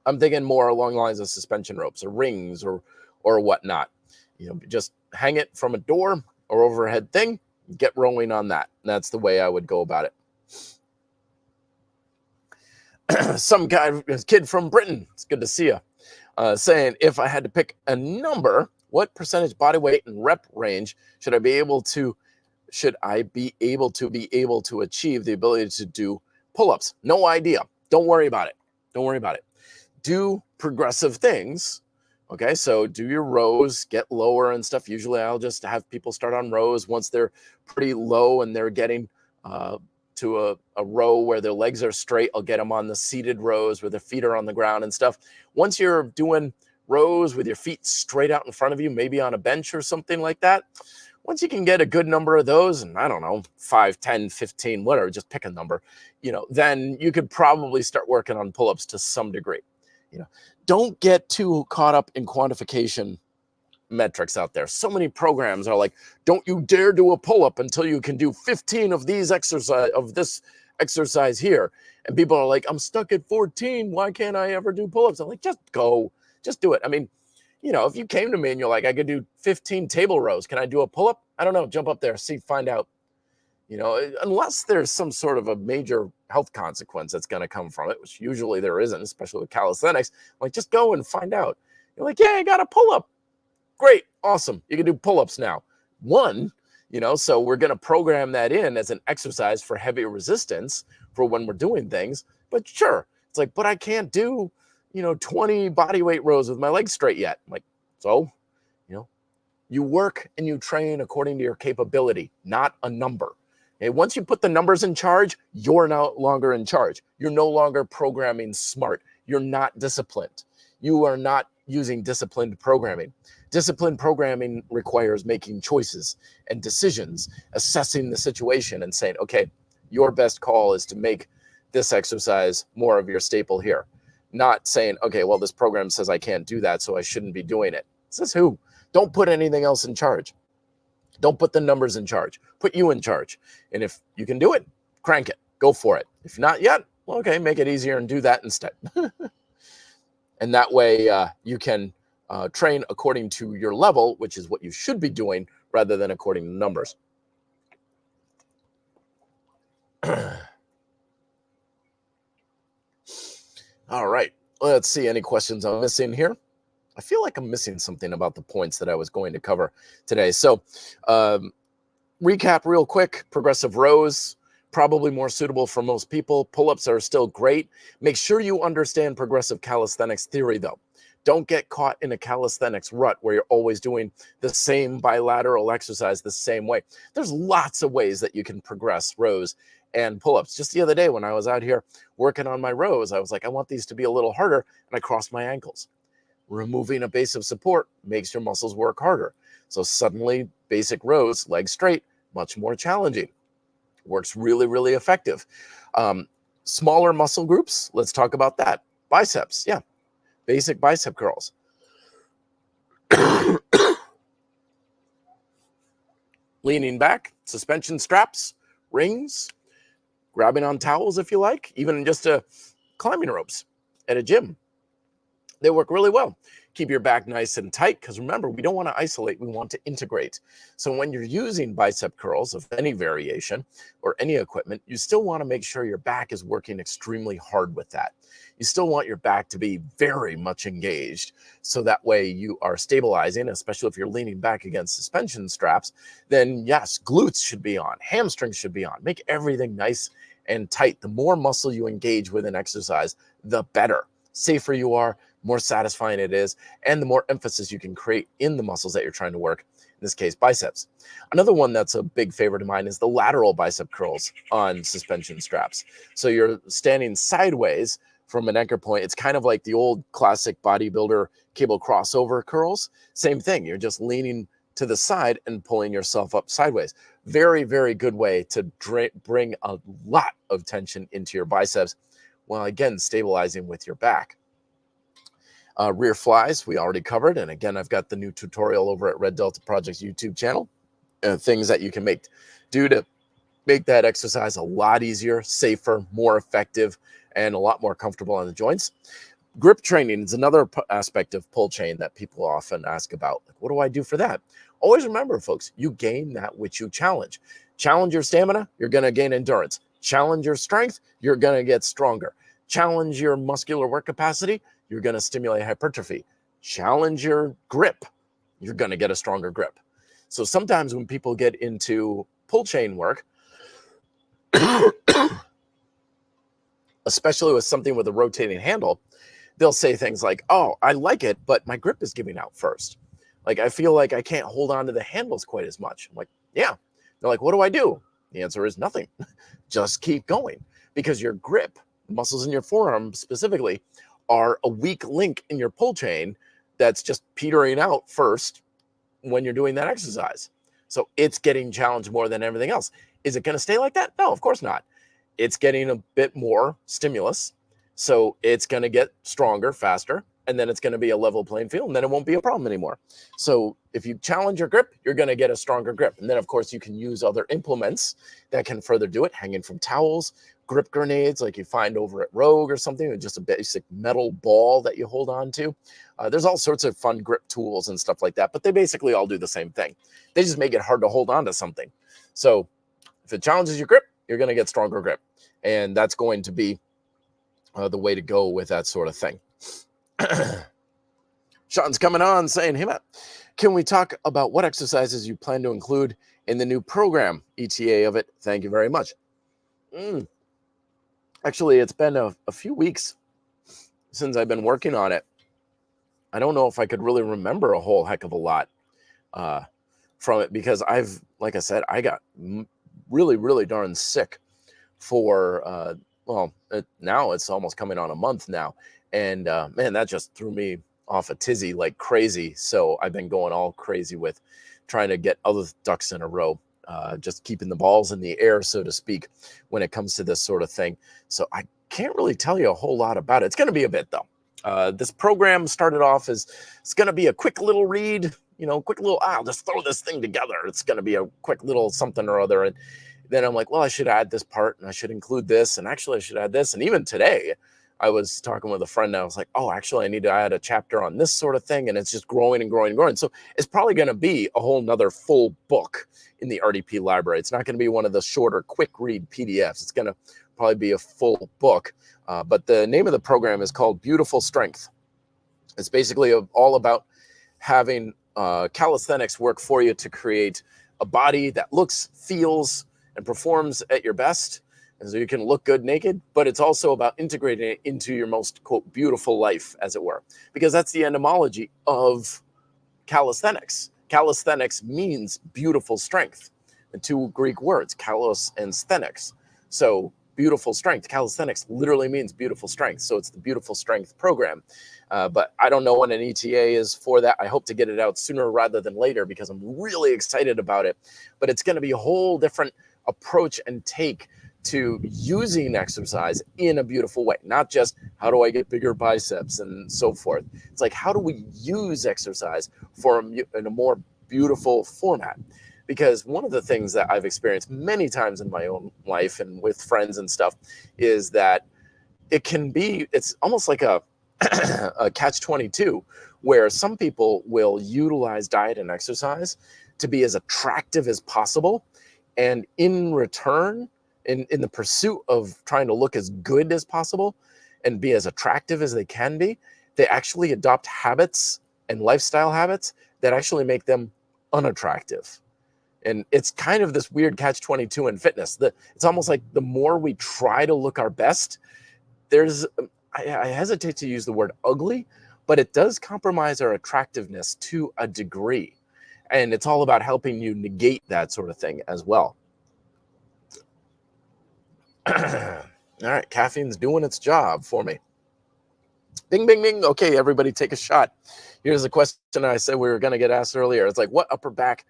I'm thinking more along the lines of suspension ropes or rings or whatnot. You know, just hang it from a door or overhead thing, get rowing on that. And that's the way I would go about it. Some guy, kid from Britain, it's good to see you, saying, if I had to pick a number, what percentage body weight and rep range should I be able to achieve the ability to do pull-ups? No idea. Don't worry about it. Don't worry about it. Do progressive things. Okay, so do your rows, get lower and stuff. Usually I'll just have people start on rows once they're pretty low and they're getting to a row where their legs are straight. I'll get them on the seated rows where their feet are on the ground and stuff. Once you're doing rows with your feet straight out in front of you, maybe on a bench or something like that, once you can get a good number of those, and I don't know, 5, 10, 15, whatever, just pick a number, then you could probably start working on pull-ups to some degree. Don't get too caught up in quantification metrics out there. So many programs are like, don't you dare do a pull-up until you can do 15 of this exercise here. And people are like, I'm stuck at 14. Why can't I ever do pull-ups? I'm like, just go, just do it. I mean, if you came to me and you're like, I could do 15 table rows, can I do a pull-up? I don't know. Jump up there, see, find out. Unless there's some sort of a major health consequence that's going to come from it, which usually there isn't, especially with calisthenics. Like, just go and find out. You're like, yeah, I got a pull-up. Great, awesome. You can do pull-ups now. So we're going to program that in as an exercise for heavy resistance for when we're doing things. But sure, it's like, but I can't do 20 body weight rows with my legs straight yet. I'm like, so, you work and you train according to your capability, not a number. Okay? Once you put the numbers in charge, you're no longer in charge. You're no longer programming smart. You're not disciplined. You using disciplined programming. Disciplined programming requires making choices and decisions, assessing the situation and saying, okay, your best call is to make this exercise more of your staple here. Not saying, okay, well, this program says I can't do that, so I shouldn't be doing it. Says who? Don't put anything else in charge. Don't put the numbers in charge. Put you in charge. And if you can do it, crank it. Go for it. If not yet, well, okay, make it easier and do that instead. And that way you can train according to your level, which is what you should be doing, rather than according to numbers. All right, let's see any questions I'm missing here. I feel like I'm missing something about the points that I was going to cover today. So recap real quick: progressive rows, probably more suitable for most people. Pull-ups are still great. Make sure you understand progressive calisthenics theory, though. Don't get caught in a calisthenics rut where you're always doing the same bilateral exercise the same way. There's lots of ways that you can progress rows and pull-ups. Just the other day when I was out here working on my rows, I was like, I want these to be a little harder, and I crossed my ankles. Removing a base of support makes your muscles work harder. So suddenly basic rows, legs straight, much more challenging. Works really, really effective. Smaller muscle groups, let's talk about that. Biceps, yeah, basic bicep curls. Leaning back, suspension straps, rings, grabbing on towels if you like, even just climbing ropes at a gym. They work really well. Keep your back nice and tight, because remember, we don't want to isolate, we want to integrate. So when you're using bicep curls of any variation or any equipment, you still want to make sure your back is working extremely hard with that. You still want your back to be very much engaged, so that way you are stabilizing, especially if you're leaning back against suspension straps. Then yes, glutes should be on, hamstrings should be on. Make everything nice and tight. The more muscle you engage with an exercise, the better. Safer you are, more satisfying it is, and the more emphasis you can create in the muscles that you're trying to work, in this case, biceps. Another one that's a big favorite of mine is the lateral bicep curls on suspension straps. So you're standing sideways from an anchor point. It's kind of like the old classic bodybuilder cable crossover curls. Same thing, you're just leaning to the side and pulling yourself up sideways. Very, very good way to bring a lot of tension into your biceps, while again, stabilizing with your back. Rear flies, we already covered. And again, I've got the new tutorial over at Red Delta Project's YouTube channel. Things that you can do to make that exercise a lot easier, safer, more effective, and a lot more comfortable on the joints. Grip training is another aspect of pull chain that people often ask about. Like, what do I do for that? Always remember, folks, you gain that which you challenge. Challenge your stamina, you're going to gain endurance. Challenge your strength, you're going to get stronger. Challenge your muscular work capacity, you're going to stimulate hypertrophy. Challenge your grip, you're going to get a stronger grip. So sometimes when people get into pull chain work, especially with something with a rotating handle, they'll say things like, oh, I like it, but my grip is giving out first. Like, I feel like I can't hold on to the handles quite as much. I'm like, yeah. They're like, what do I do? The answer is nothing. Just keep going, because your grip, muscles in your forearm specifically, are a weak link in your pull chain that's just petering out first when you're doing that exercise. So it's getting challenged more than everything else. Is it going to stay like that? No, of course not. It's getting a bit more stimulus. So it's going to get stronger, faster, and then it's going to be a level playing field, and then it won't be a problem anymore. So if you challenge your grip, you're going to get a stronger grip. And then, of course, you can use other implements that can further do it, hanging from towels, grip grenades like you find over at Rogue or something, or just a basic metal ball that you hold on to. There's all sorts of fun grip tools and stuff like that, but they basically all do the same thing. They just make it hard to hold on to something. So if it challenges your grip, you're going to get stronger grip. And that's going to be the way to go with that sort of thing. Sean's coming on saying, hey, Matt, can we talk about what exercises you plan to include in the new program? ETA of it. Thank you very much. Actually, it's been a few weeks since I've been working on it. I don't know if I could really remember a whole heck of a lot from it, because like I said, I got really, really darn sick for, now it's almost coming on a month now. And man, that just threw me off a tizzy like crazy. So I've been going all crazy with trying to get other ducks in a row, just keeping the balls in the air, so to speak, when it comes to this sort of thing. So I can't really tell you a whole lot about it. It's going to be a bit, though. This program started off as it's going to be a quick little read, quick little, I'll just throw this thing together. It's going to be a quick little something or other. And then I'm like, well, I should add this part and I should include this. And actually, I should add this. And even today, I was talking with a friend and I was like, oh, actually, I need to add a chapter on this sort of thing. And it's just growing and growing and growing. So it's probably going to be a whole nother full book in the RDP library. It's not going to be one of the shorter, quick read PDFs. It's going to probably be a full book. But the name of the program is called Beautiful Strength. It's basically all about having calisthenics work for you to create a body that looks, feels, and performs at your best. And so you can look good naked, but it's also about integrating it into your most, quote, beautiful life, as it were, because that's the etymology of calisthenics. Calisthenics means beautiful strength. The two Greek words, kalos and sthenics. So beautiful strength. Calisthenics literally means beautiful strength. So it's the Beautiful Strength program. But I don't know when an ETA is for that. I hope to get it out sooner rather than later because I'm really excited about it. But it's going to be a whole different approach and take to using exercise in a beautiful way, not just how do I get bigger biceps and so forth. It's like, how do we use exercise in a more beautiful format? Because one of the things that I've experienced many times in my own life and with friends and stuff is that it's almost like a catch-22, where some people will utilize diet and exercise to be as attractive as possible. And in return, in the pursuit of trying to look as good as possible and be as attractive as they can be, they actually adopt habits and lifestyle habits that actually make them unattractive. And it's kind of this weird catch-22 in fitness. It's almost like the more we try to look our best, I hesitate to use the word ugly, but it does compromise our attractiveness to a degree. And it's all about helping you negate that sort of thing as well. All right, caffeine's doing its job for me. Bing, bing, bing. Okay, everybody take a shot. Here's a question I said we were going to get asked earlier. It's like, what upper back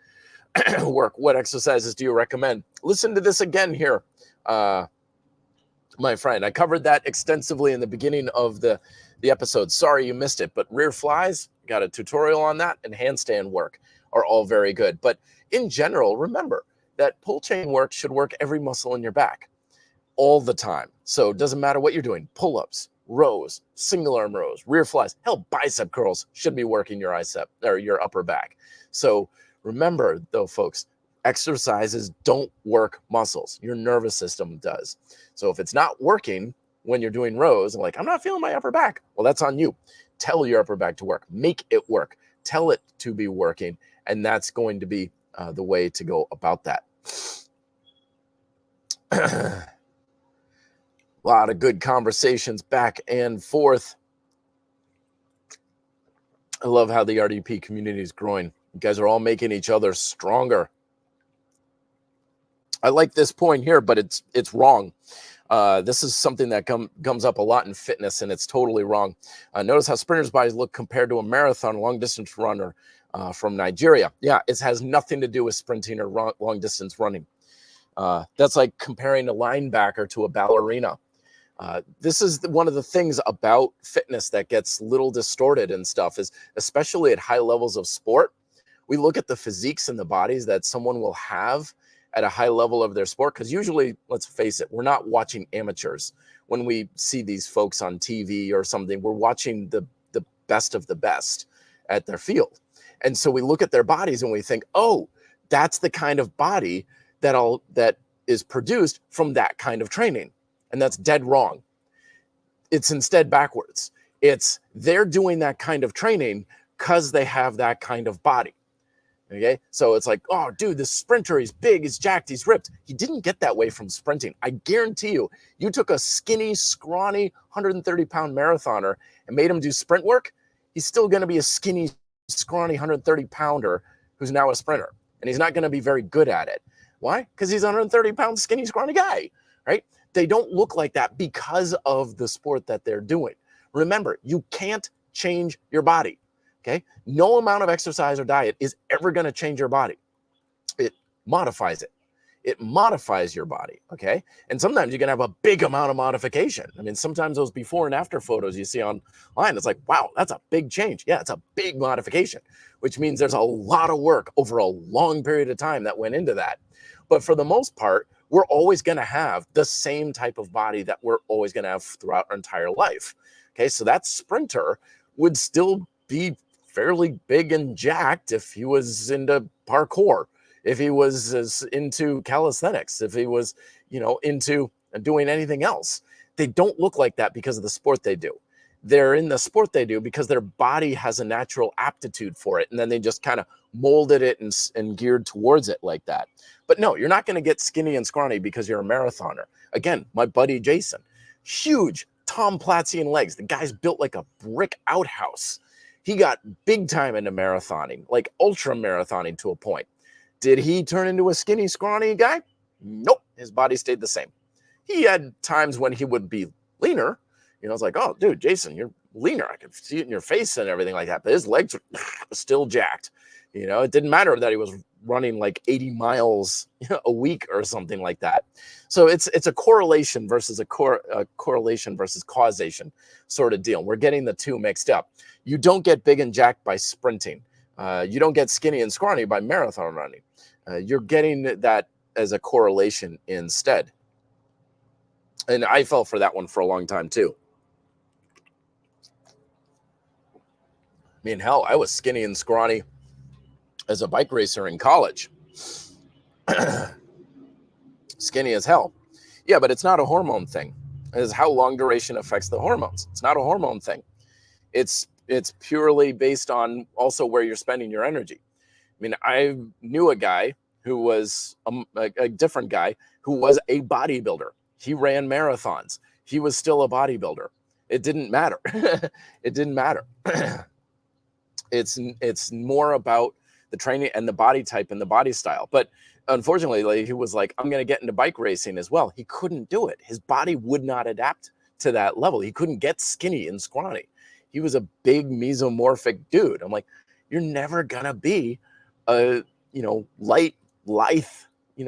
work, what exercises do you recommend? Listen to this again here, my friend. I covered that extensively in the beginning of the episode. Sorry you missed it, but rear flies, got a tutorial on that, and handstand work are all very good. But in general, remember that pull chain work should work every muscle in your back all the time. So it doesn't matter what you're doing. Pull-ups, rows, single arm rows, rear flies, hell, bicep curls should be working your your upper back. So remember though, folks, exercises don't work muscles. Your nervous system does. So if it's not working when you're doing rows and like, I'm not feeling my upper back, well, that's on you. Tell your upper back to work. Make it work. Tell it to be working. And that's going to be the way to go about that. A lot of good conversations back and forth. I love how the RDP community is growing. You guys are all making each other stronger. I like this point here, but it's wrong. This is something that comes up a lot in fitness, and it's totally wrong. Notice how sprinters' bodies look compared to a marathon long-distance runner from Nigeria. Yeah, it has nothing to do with sprinting or long-distance running. That's like comparing a linebacker to a ballerina. This is one of the things about fitness that gets little distorted and stuff, is especially at high levels of sport. We look at the physiques and the bodies that someone will have at a high level of their sport, because usually, let's face it, we're not watching amateurs. When we see these folks on TV or something, we're watching the best of the best at their field. And so we look at their bodies and we think, oh, that's the kind of body that is produced from that kind of training. And that's dead wrong. It's instead backwards. They're doing that kind of training because they have that kind of body. Okay, so it's like, oh, dude, this sprinter, he's big, he's jacked, he's ripped. He didn't get that way from sprinting. I guarantee you, you took a skinny, scrawny, 130-pound marathoner and made him do sprint work, he's still going to be a skinny, scrawny, 130-pounder who's now a sprinter. And he's not going to be very good at it. Why? Because he's a 130-pound, skinny, scrawny guy, right? They don't look like that because of the sport that they're doing. Remember, you can't change your body. Okay. No amount of exercise or diet is ever going to change your body. It modifies it. It modifies your body. Okay. And sometimes you can have a big amount of modification. I mean, sometimes those before and after photos you see online, it's like, wow, that's a big change. Yeah, it's a big modification, which means there's a lot of work over a long period of time that went into that. But for the most part, we're always going to have the same type of body that we're always going to have throughout our entire life. Okay. So that sprinter would still be fairly big and jacked if he was into parkour, if he was into calisthenics, if he was, into doing anything else. They don't look like that because of the sport they do. They're in the sport they do because their body has a natural aptitude for it. And then they just kind of molded it and geared towards it like that. But no, you're not going to get skinny and scrawny because you're a marathoner. Again, my buddy Jason, huge Tom Platzian legs. The guy's built like a brick outhouse. He got big time into marathoning, like ultra marathoning to a point. Did he turn into a skinny, scrawny guy? Nope. His body stayed the same. He had times when he would be leaner. It's like, oh, dude, Jason, you're leaner. I could see it in your face and everything like that. But his legs were still jacked. It didn't matter that he was running like 80 miles a week or something like that. So it's a correlation versus a correlation versus causation sort of deal. We're getting the two mixed up. You don't get big and jacked by sprinting. You don't get skinny and scrawny by marathon running. You're getting that as a correlation instead. And I fell for that one for a long time too. I mean, hell, I was skinny and scrawny as a bike racer in college. Skinny as hell. Yeah, but it's not a hormone thing. It's how long duration affects the hormones. It's not a hormone thing. It's purely based on also where you're spending your energy. I mean, I knew a guy who was a different guy who was a bodybuilder. He ran marathons. He was still a bodybuilder. It didn't matter. It didn't matter. It's more about the training and the body type and the body style. But unfortunately, he was like, I'm going to get into bike racing as well. He couldn't do it. His body would not adapt to that level. He couldn't get skinny and scrawny. He was a big mesomorphic dude. I'm like, you're never going to be a, light, lithe,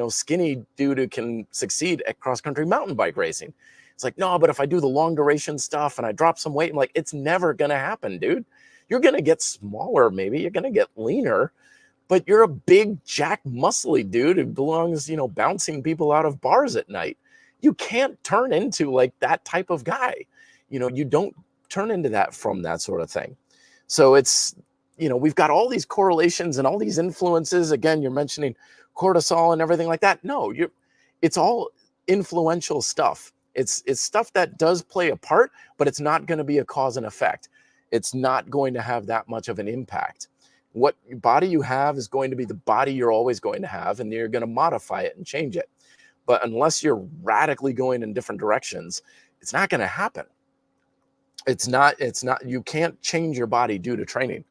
skinny dude who can succeed at cross-country mountain bike racing. It's like, no, but if I do the long duration stuff and I drop some weight, I'm like, it's never going to happen, dude. You're going to get smaller, maybe. You're going to get leaner, but you're a big, jack, muscly dude who belongs, bouncing people out of bars at night. You can't turn into like that type of guy. You don't turn into that from that sort of thing. So it's, we've got all these correlations and all these influences. Again, you're mentioning cortisol and everything like that. No, it's all influential stuff. It's stuff that does play a part, but it's not going to be a cause and effect. It's not going to have that much of an impact. What body you have is going to be the body you're always going to have, and you're going to modify it and change it. But unless you're radically going in different directions, it's not going to happen. It's not, you can't change your body due to training.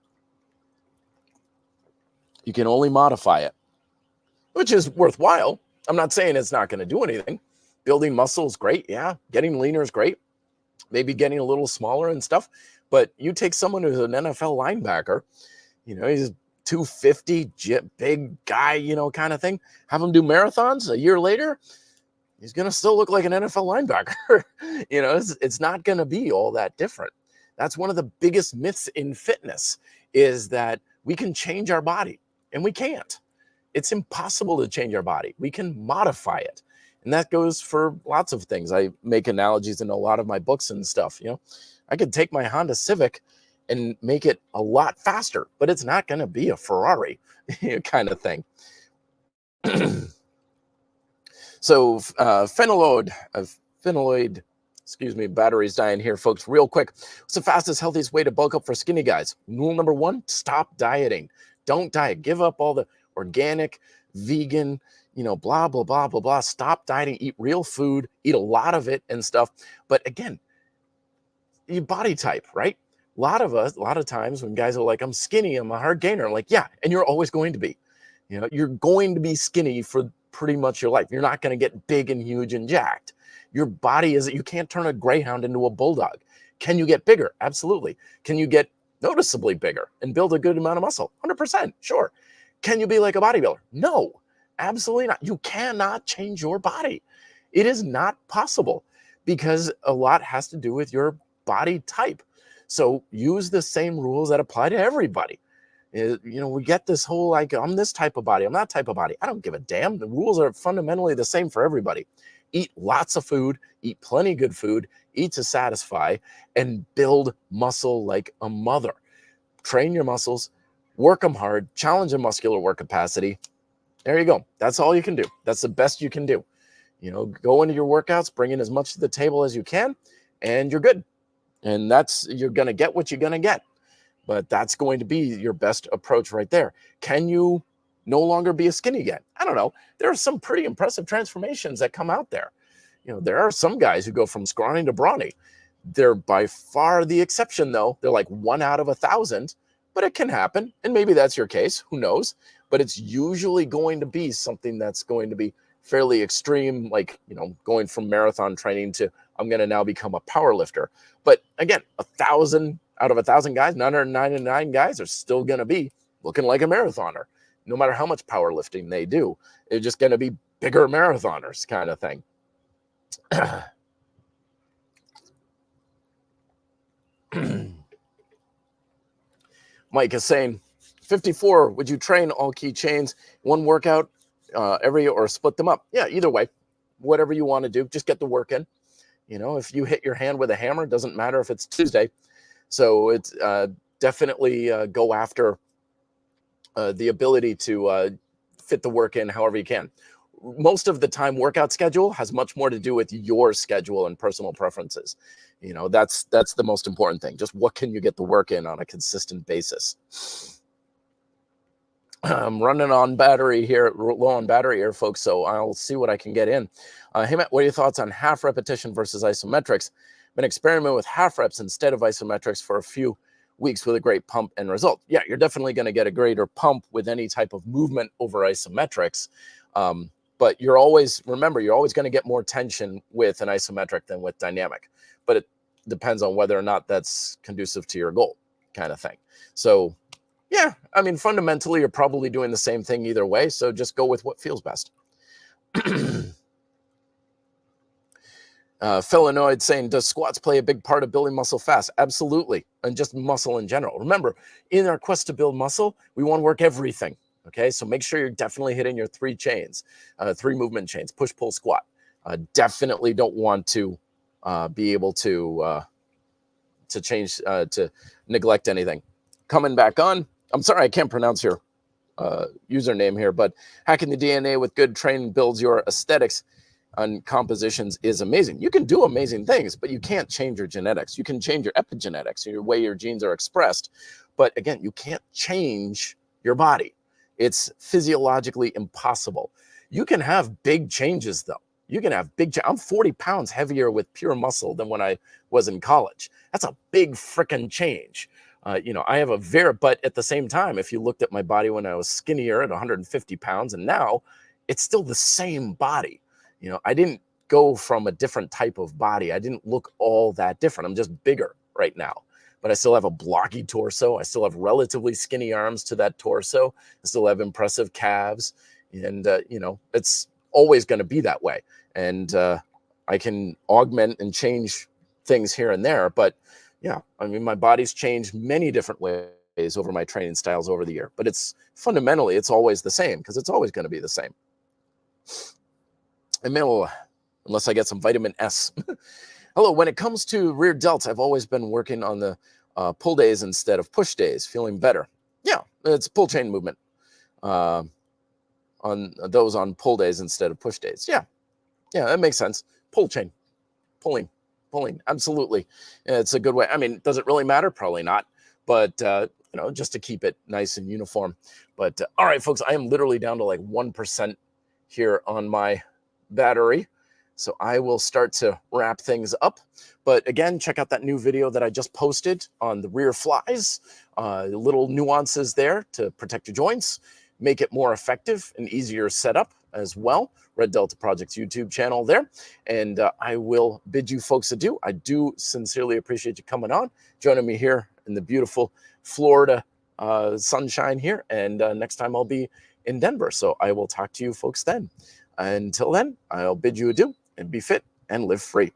You can only modify it, which is worthwhile. I'm not saying it's not going to do anything. Building muscle is great. Yeah. Getting leaner is great. Maybe getting a little smaller and stuff. But you take someone who's an NFL linebacker, he's 250, big guy, kind of thing. Have him do marathons a year later, he's going to still look like an NFL linebacker. It's not going to be all that different. That's one of the biggest myths in fitness, is that we can change our body, and we can't. It's impossible to change our body. We can modify it. And that goes for lots of things. I make analogies in a lot of my books and stuff. I could take my Honda Civic and make it a lot faster, but it's not going to be a Ferrari kind of thing. So phenyloid, battery's dying here, folks. Real quick, what's the fastest, healthiest way to bulk up for skinny guys? Rule number one, stop dieting. Don't diet. Give up all the organic, vegan, blah, blah, blah, blah, blah. Stop dieting. Eat real food. Eat a lot of it and stuff. But again, your body type, right? A lot of times when guys are like, I'm skinny, I'm a hard gainer. I'm like, yeah, and you're always going to be. You're going to be skinny for pretty much your life. You're not going to get big and huge and jacked. Your body you can't turn a greyhound into a bulldog. Can you get bigger? Absolutely. Can you get noticeably bigger and build a good amount of muscle? 100%, sure. Can you be like a bodybuilder? No, absolutely not. You cannot change your body. It is not possible because a lot has to do with your body type. So use the same rules that apply to everybody. We get this whole like, I'm this type of body, I'm that type of body. I don't give a damn. The rules are fundamentally the same for everybody. Eat lots of food, eat plenty of good food, eat to satisfy, and build muscle like a mother. Train your muscles, work them hard, challenge a muscular work capacity. There you go. That's all you can do. That's the best you can do. Go into your workouts, bring in as much to the table as you can, and you're good. And you're going to get what you're going to get. But that's going to be your best approach right there. Can you no longer be a skinny guy? I don't know. There are some pretty impressive transformations that come out there. There are some guys who go from scrawny to brawny. They're by far the exception, though. They're like 1 out of 1,000, but it can happen. And maybe that's your case. Who knows? But it's usually going to be something that's going to be fairly extreme, like, going from marathon training to I'm going to now become a power lifter. But again, 1,000 out of 1,000 guys, 999 guys are still going to be looking like a marathoner, no matter how much powerlifting they do. They're just going to be bigger marathoners kind of thing. Mike is saying, 54, would you train all key chains, one workout every, or split them up? Yeah, either way, whatever you want to do, just get the work in. If you hit your hand with a hammer, it doesn't matter if it's Tuesday. So it's definitely go after the ability to fit the work in however you can. Most of the time, workout schedule has much more to do with your schedule and personal preferences. That's the most important thing. Just what can you get the work in on a consistent basis? I'm running on battery here, low on battery here, folks, so I'll see what I can get in. Hey, Matt, what are your thoughts on half repetition versus isometrics? Been experimenting with half reps instead of isometrics for a few weeks with a great pump and result. Yeah, you're definitely going to get a greater pump with any type of movement over isometrics. But you're always going to get more tension with an isometric than with dynamic. But it depends on whether or not that's conducive to your goal kind of thing. So yeah, fundamentally, you're probably doing the same thing either way. So just go with what feels best. Felinoid saying, does squats play a big part of building muscle fast? Absolutely. And just muscle in general. Remember, in our quest to build muscle, we want to work everything. Okay, so make sure you're definitely hitting your 3 chains, 3 movement chains, push, pull, squat. Definitely don't want to be able to change, to neglect anything. Coming back on, I'm sorry, I can't pronounce your username here, but hacking the DNA with good training builds your aesthetics and compositions is amazing. You can do amazing things, but you can't change your genetics. You can change your epigenetics, your way your genes are expressed. But again, you can't change your body. It's physiologically impossible. You can have big changes, though. You can have I'm 40 pounds heavier with pure muscle than when I was in college. That's a big freaking change. I have but at the same time, if you looked at my body when I was skinnier at 150 pounds and now, it's still the same body. I didn't go from a different type of body. I didn't look all that different. I'm just bigger right now, but I still have a blocky torso. I still have relatively skinny arms to that torso. I still have impressive calves, and it's always going to be that way. And I can augment and change things here and there, but yeah, my body's changed many different ways over my training styles over the year, but it's fundamentally, it's always the same because it's always going to be the same. Emil, unless I get some vitamin S. Hello, when it comes to rear delts, I've always been working on the pull days instead of push days, feeling better. Yeah, it's pull chain movement on pull days instead of push days. Yeah, that makes sense. Pull chain, pulling, absolutely. It's a good way. Does it really matter? Probably not, but just to keep it nice and uniform. But all right, folks, I am literally down to like 1% here on my battery. So I will start to wrap things up. But again, check out that new video that I just posted on the rear flies. Little nuances there to protect your joints, make it more effective and easier setup. as well. Red Delta Project's YouTube channel there. And I will bid you folks adieu. I do sincerely appreciate you coming on, joining me here in the beautiful Florida sunshine here. And next time I'll be in Denver. So I will talk to you folks then. Until then, I'll bid you adieu and be fit and live free.